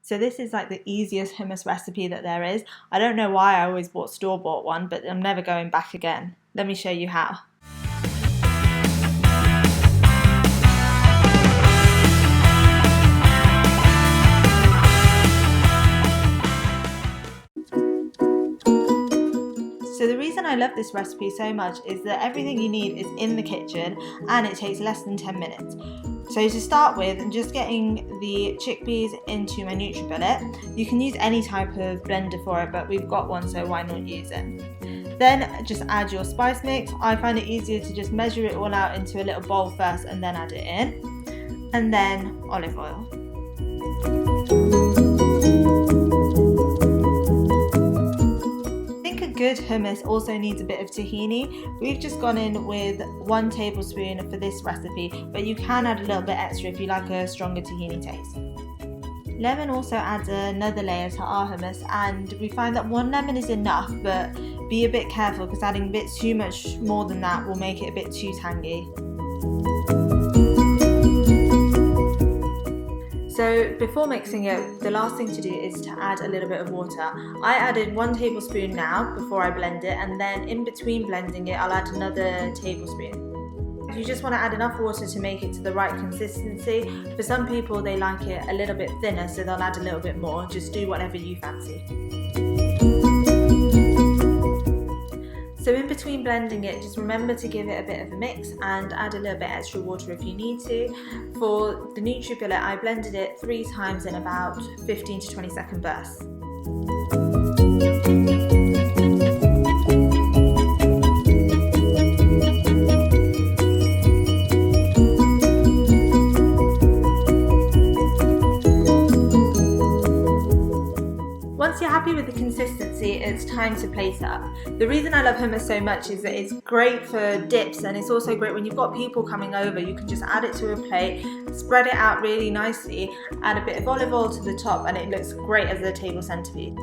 So this is like the easiest hummus recipe that there is. I don't know why I always bought store-bought one, but I'm never going back again. Let me show you how. So the reason I love this recipe so much is that everything you need is in the kitchen and it takes less than 10 minutes. So to start with, I'm just getting the chickpeas into my NutriBullet. You can use any type of blender for it, but we've got one, so why not use it? Then just add your spice mix. I find it easier to just measure it all out into a little bowl first and then add it in. And then olive oil. Good hummus also needs a bit of tahini. We've just gone in with 1 tablespoon for this recipe, but you can add a little bit extra if you like a stronger tahini taste. Lemon also adds another layer to our hummus, and we find that 1 lemon is enough, but be a bit careful because adding a bit too much more than that will make it a bit too tangy. So before mixing it, the last thing to do is to add a little bit of water. I added 1 tablespoon now before I blend it, and then in between blending it I'll add another tablespoon. You just want to add enough water to make it to the right consistency. For some people they like it a little bit thinner, so they'll add a little bit more. Just do whatever you fancy. So in between blending it, just remember to give it a bit of a mix and add a little bit extra water if you need to. For the NutriBullet, I blended it 3 times in about 15 to 20 second bursts. Once you're happy with the consistency, it's time to plate up. The reason I love hummus so much is that it's great for dips, and it's also great when you've got people coming over. You can just add it to a plate, spread it out really nicely, add a bit of olive oil to the top, and it looks great as a table centerpiece.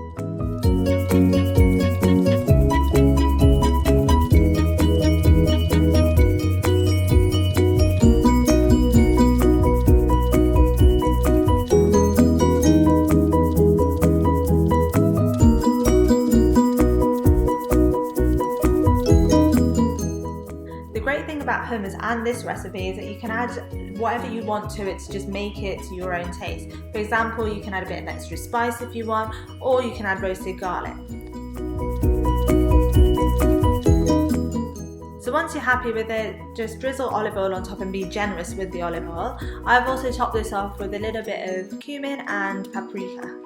About hummus and this recipe is that you can add whatever you want to it to just make it to your own taste. For example, you can add a bit of extra spice if you want, or you can add roasted garlic. So once you're happy with it, just drizzle olive oil on top and be generous with the olive oil. I've also topped this off with a little bit of cumin and paprika.